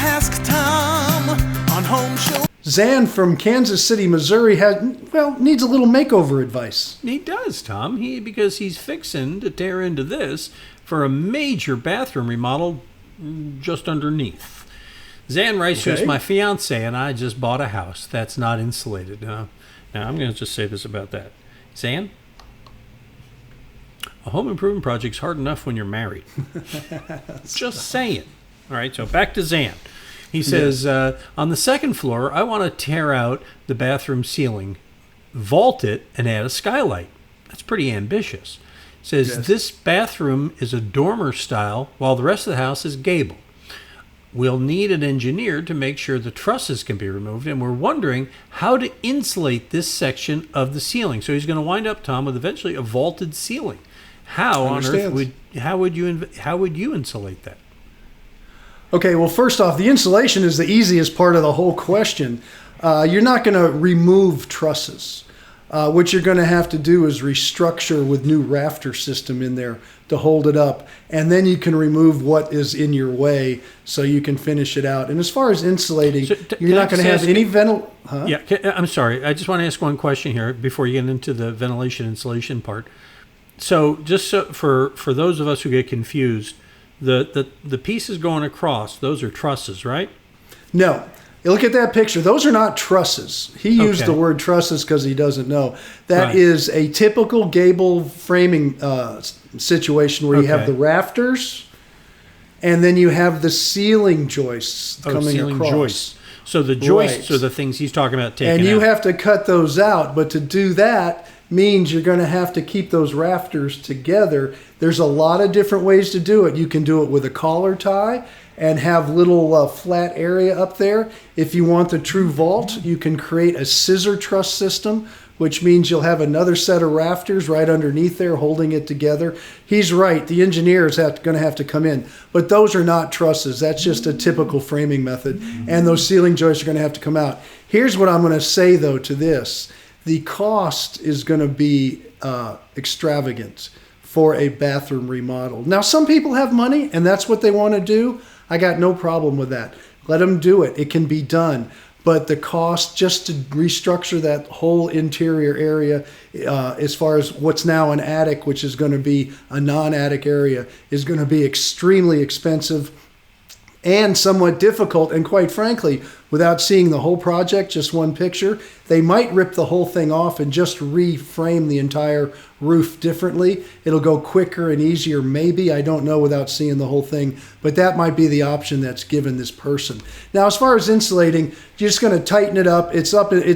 Ask Tom on Home Show. Zan from Kansas City, Missouri needs a little makeover advice. He does, Tom. Because he's fixing to tear into this for a major bathroom remodel just underneath. Zan writes to us, my fiance and I just bought a house that's not insulated. Now, I'm going to just say this about that. Zan, a home improvement project's hard enough when you're married. Just saying. All right, so back to Zan. He says, on the second floor, I want to tear out the bathroom ceiling, vault it, and add a skylight. That's pretty ambitious. Says, this bathroom is a dormer style, while the rest of the house is gable. We'll need an engineer to make sure the trusses can be removed, and we're wondering how to insulate this section of the ceiling. So he's going to wind up, Tom, with eventually a vaulted ceiling. How on earth would you insulate that? Okay, well, first off, the insulation is the easiest part of the whole question. You're not going to remove trusses. What you're going to have to do is restructure with new rafter system in there to hold it up, and then you can remove what is in your way so you can finish it out. And as far as insulating, you're not going to have any ventilation. Huh? Yeah, I'm sorry. I just want to ask one question here before you get into the ventilation insulation part. So for those of us who get confused, the pieces going across, those are trusses, right? No. Look at that picture. Those are not trusses. He used the word trusses because he doesn't know. That is a typical gable framing situation where you have the rafters and then you have the ceiling joists coming across. Joists. So the joists are the things he's talking about taking out. And you have to cut those out. But to do that means you're going to have to keep those rafters together. There's a lot of different ways to do it. You can do it with a collar tie and have little flat area up there. If you want the true vault, you can create a scissor truss system, which means you'll have another set of rafters right underneath there holding it together. He's right. The engineers going to have to come in. But those are not trusses. That's just a typical framing method. And those ceiling joists are going to have to come out. Here's what I'm going to say, though, to this. The cost is going to be extravagant for a bathroom remodel. Now, some people have money, and that's what they want to do. I got no problem with that. Let them do it. It can be done. But the cost just to restructure that whole interior area, as far as what's now an attic, which is going to be a non-attic area, is going to be extremely expensive and somewhat difficult. And quite frankly, without seeing the whole project, just one picture, they might rip the whole thing off and just reframe the entire roof differently. It'll go quicker and easier, maybe. I don't know without seeing the whole thing, but that might be the option that's given this person. Now, as far as insulating, you're just going to tighten it up. It's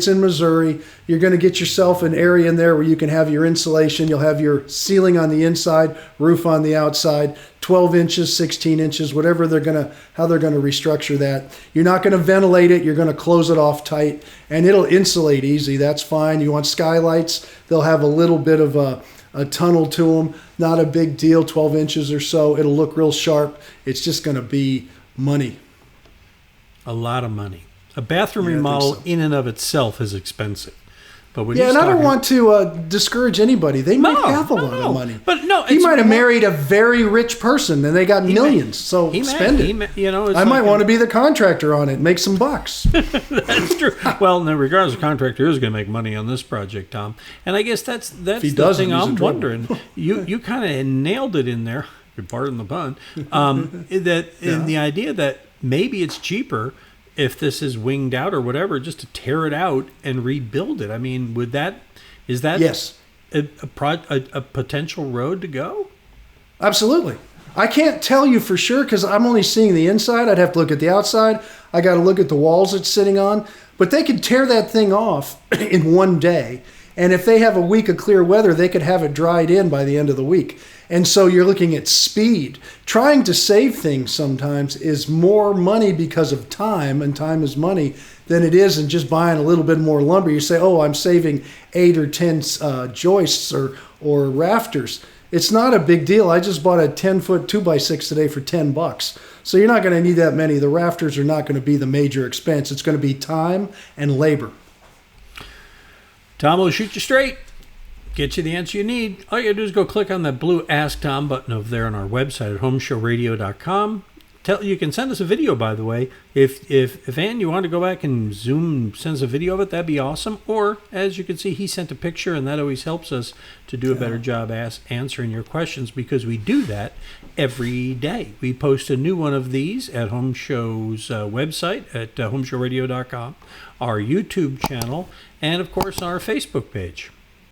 in Missouri. You're going to get yourself an area in there where you can have your insulation. You'll have your ceiling on the inside, roof on the outside, 12 inches, 16 inches, whatever how they're going to restructure that. You're not going to ventilate it. You're going to close it off tight, and it'll insulate easy. That's fine. You want skylights, they'll have a little bit of a tunnel to them. Not a big deal, 12 inches or so. It'll look real sharp. It's just going to be money. A lot of money. A bathroom remodel in and of itself is expensive. But when and I don't want to discourage anybody. They might have a lot of money. But no, he might have married a very rich person and they got millions. So spend it. I might want to be the contractor on it, make some bucks. That's true. Well, regardless, the contractor is going to make money on this project, Tom. And I guess that's the thing I'm wondering. You kind of nailed it in there. Pardon the pun. The idea that maybe it's cheaper if this is winged out or whatever, just to tear it out and rebuild it. I mean, is that yes. a potential road to go? Absolutely. I can't tell you for sure because I'm only seeing the inside. I'd have to look at the outside. I got to look at the walls it's sitting on. But they could tear that thing off in one day. And if they have a week of clear weather, they could have it dried in by the end of the week. And so you're looking at speed. Trying to save things sometimes is more money because of time, and time is money, than it is in just buying a little bit more lumber. You say, oh, I'm saving 8 or 10 joists or rafters. It's not a big deal. I just bought a 10-foot 2x6 today for $10. So you're not going to need that many. The rafters are not going to be the major expense. It's going to be time and labor. Tom will shoot you straight. Get you the answer you need. All you got to do is go click on that blue Ask Tom button over there on our website at HomeShowRadio.com. You can send us a video, by the way. If Ann, you want to go back and send us a video of it, that'd be awesome. Or, as you can see, he sent a picture, and that always helps us to do a better job answering your questions, because we do that every day. We post a new one of these at Home Show's website at homeshowradio.com, our YouTube channel, and, of course, our Facebook page.